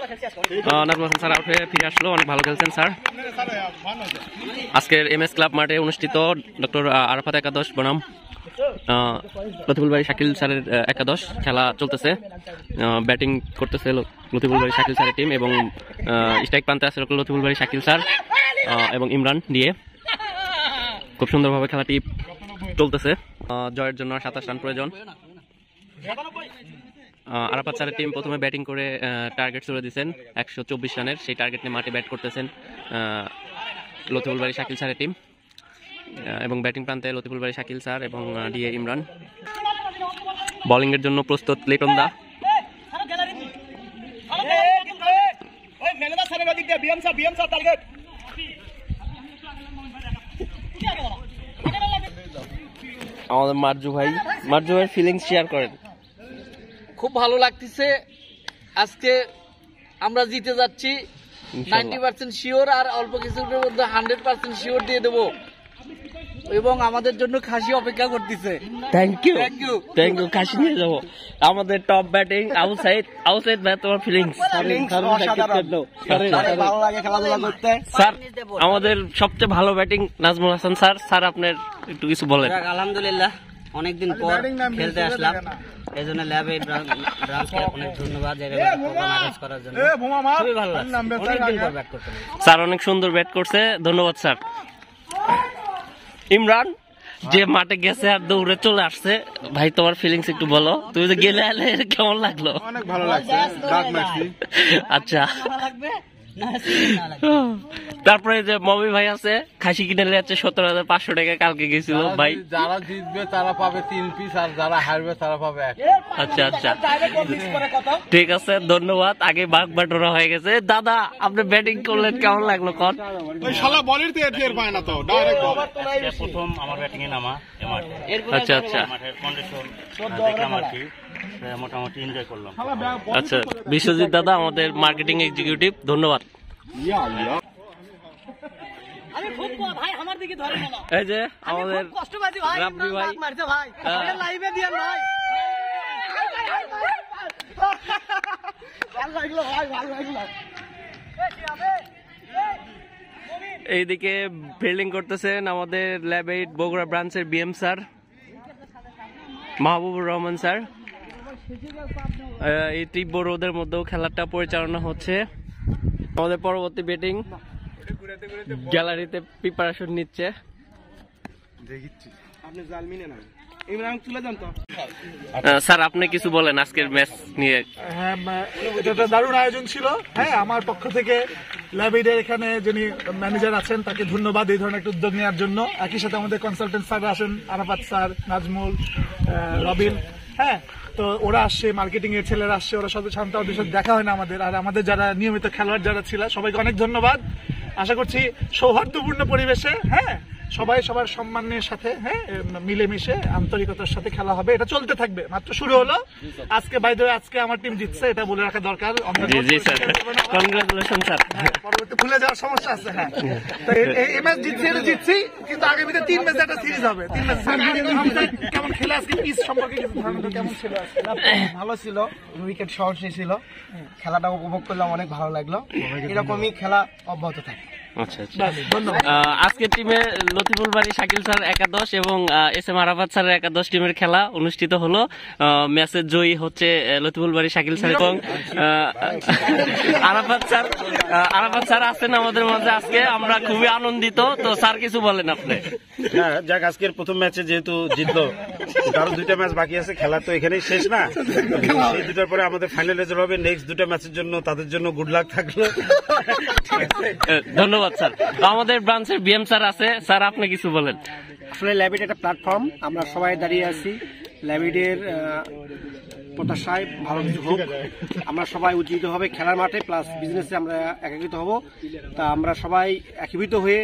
Nazmul Hasan sir out হয়ে ফিরে আসলো, অনেক ভালো খেলছেন স্যার। আজকের এমএস ক্লাব মাঠে অনুষ্ঠিত ডক্টর আরাফাত একাদশ বনাম লতিফুল বাড়ি শাকিল স্যারের একাদশ খেলা চলতেছে। ব্যাটিং করতেছে লতিফুল বাড়ি শাকিল স্যারের টিম এবং স্ট্রাইক প্রান্তে আছে লতিফুল বাড়ি শাকিল স্যার এবং ইমরান দিয়ে। খুব সুন্দরভাবে খেলাটি চলতেছে। জয়ের জন্য 27 রান প্রয়োজন। আরাফাত স্যারের টিম প্রথমে ব্যাটিং করে টার্গেট ছুড়ে দিয়েছেন 124 রানের, সেই টার্গেট নিয়ে মাঠে ব্যাট করতেছেন লতিফুল বাড়ি শাকিল স্যারের টিম এবং ব্যাটিং প্রান্তে লতিফুল বাড়ি শাকিল স্যার এবং ডিএ ইমরান। বোলিং এর জন্য প্রস্তুত লিটন দা। আমাদের মার্জু ভাইয়ের ফিলিংস শেয়ার করেন। খুব ভালো লাগতেছে, আজকে আমরা জিতে যাচ্ছি 90% শিওর, আর অল্প কিছুর মধ্যে 100% শিওর দিয়ে দেবো এবং আমাদের জন্য খাসি অপেক্ষা করতেছে। থ্যাংক ইউ খাসি নিয়ে যাবো। আমাদের টপ ব্যাটিং আউটসাইড ভাই, তোমার ফিলিংস? ভালো লাগে খেলাধুলা করতে স্যার। আমাদের সবচেয়ে ভালো batting Nazmul Hasan sir. Sir আপনার একটু কিছু বলেন। আলহামদুলিল্লাহ, অনেকদিন পর খেলতে আসলাম, এই জন্য ল্যাবে ব্রাঞ্চকে অনেক ধন্যবাদ করার জন্য। খুবই ভালো লাগছে, অনেকদিন পর ব্যাট করতে। স্যার অনেক সুন্দর ব্যাট করছে, ধন্যবাদ স্যার। ইমরান যে মাঠে গেছে আর দৌড়ে চলে আসছে, ভাই তোমার ফিলিংস একটু বলো। তুমি যে গেলে আলে কেমন লাগলো? অনেক ভালো লাগছে। আচ্ছা, তারপরে যে মবি ভাই আছে, খাসি কিনে নিয়ে যাচ্ছে 17,500 টাকা, কালকে গেছিল ভাই। যারা জিতবে তারা পাবে 3 পিস আর যারা হারবে তারা পাবে 1। আচ্ছা ঠিক আছে, ধন্যবাদ। আগে বাঘ বাটোরা হয়ে গেছে। দাদা আপনি ব্যাটিং করলেন, কেমন লাগলো? কন প্রথম আমার ব্যাটিং এ নামা, আচ্ছা দেখলাম আর কি, মোটামুটি এনজয় করলাম। আচ্ছা, বিশ্বজিৎ দাদা আমাদের মার্কেটিং এক্সিকিউটিভ, ধন্যবাদ। এই যে আমাদের রাব্বি ভাই, এইদিকে ফিল্ডিং করতেছেন আমাদের ল্যাব 8 বগুড়া ব্রাঞ্চের BM sir Mahbubur Rahman sir. এই তীব্র রোদের মধ্যেও খেলাটা পরিচালনা হচ্ছে। আমাদের পরবর্তী ব্যাটিং গ্যালারিতে প্রিপারেশন নিচ্ছে। স্যার আপনি কিছু বলেন আজকের ম্যাচ নিয়ে। হ্যাঁ, এটা দারুণ আয়োজন ছিল। হ্যাঁ, আমার পক্ষ থেকে ল্যাবিডের এখানে যিনি ম্যানেজার আছেন তাকে ধন্যবাদ এই ধরনের একটা উদ্যোগ নেওয়ার জন্য। একই সাথে আমাদের কনসালটেন্ট স্যার আছেন, আরাফাত স্যার, নাজমুল, রবিন। হ্যাঁ, তো ওরা আসছে, মার্কেটিং এর ছেলেরা আসছে, ওরা সাথে শান্ত, ওদের সাথে দেখা হয় না আমাদের। আর আমাদের যারা নিয়মিত খেলোয়াড় যারা ছিল সবাইকে অনেক ধন্যবাদ। আশা করছি সৌহার্দ্যপূর্ণ পরিবেশে, হ্যাঁ, সবাই সবার সম্মানের সাথে, হ্যাঁ, মিলেমিশে আন্তরিকতার সাথে খেলা হবে। এটা চলতে থাকবে, মাত্র শুরু হলো। আজকে বাই দ্য ওয়ে আজকে আমার টিম জিতছে, এটা বলে রাখা দরকার। Congratulation sir. পরবর্তী ভুলে যাওয়ার সমস্যা আছে। হ্যাঁ, তো এই ম্যাচ জিতছি, কিন্তু আগামীতে 3 ম্যাচ একটা সিরিজ হবে। 3 ম্যাচ কেমন খেলে আজকে পিচ সম্পর্কে কিছু ধারণা কেমন ছিল? ভালো ছিল, উইকেট সহজই ছিল, খেলাটা উপভোগ করলাম, অনেক ভালো লাগলো। এরকমই খেলা অব্যাহত থাকে। আচ্ছা, আজকের টিমে লতিফুল বাড়ি শাকিল স্যার একাদশ এবং এস এম আরাফাত স্যারের একাদশ টিমের খেলা অনুষ্ঠিত হলো। ম্যাচের জয়ী হচ্ছে লতিফুল বাড়ি শাকিল স্যার এবং আরাফাত স্যার আছেন আমাদের মাঝে আজকে। আমরা খুবই আনন্দিত। তো স্যার কিছু বলেন আপনি। হ্যাঁ, যাক, আজকের প্রথম ম্যাচে যেহেতু জিতলো, আরো 2টা ম্যাচ বাকি আছে, খেলা তো এখানেই শেষ না। এই 2টার পরে আমাদের ফাইনাল রেজাল্ট হবে। নেক্সট 2টা ম্যাচের জন্য তাদের জন্য গুড লাক থাকলো। ধন্যবাদ স্যার। আমাদের ব্রাঞ্চের বিএম স্যার আছে, স্যার আপনি কিছু বলেন। আসলে ল্যাবিড একটা প্ল্যাটফর্ম, আমরা সবাই দাঁড়িয়ে আছি ল্যাবিডের প্রত্যাশায় ভালো কিছু হোক। আমরা সবাই উজ্জীবিত হবে খেলার মাঠে, প্লাস বিজনেসে আমরা একাকৃত হব। তা আমরা সবাই একীভূত হয়ে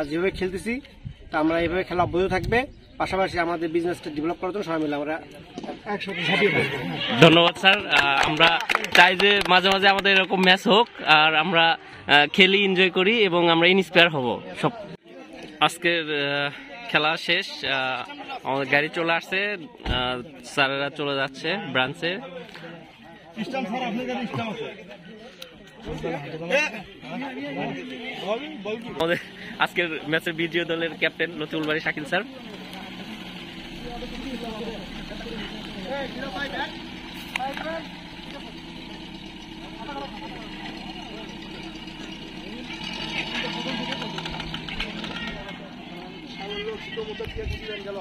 যেভাবে খেলতেছি, তা আমরা এইভাবে খেলা অব্যাহত থাকবে। পাশাপাশি আমাদের বিজনেসটা ডেভেলপ করার জন্য সবাই মিলে আমরা একসাথে ঝাঁপিয়ে পড়ব। ধন্যবাদ স্যার। আমরা চাই যে মাঝে মাঝে আমাদের এরকম ম্যাচ হোক, আর আমরা খেলি, এনজয় করি এবং আমরা ইন্সপায়ার হব সব। আজকের খেলা শেষ, আমাদের গাড়ি চলে আসছে, স্যারেরা চলে যাচ্ছে ব্রাঞ্চে। আমাদের আজকের ম্যাচের বিজয়ী দলের ক্যাপ্টেন লতিফুল বাড়ি শাকিল স্যার। গেল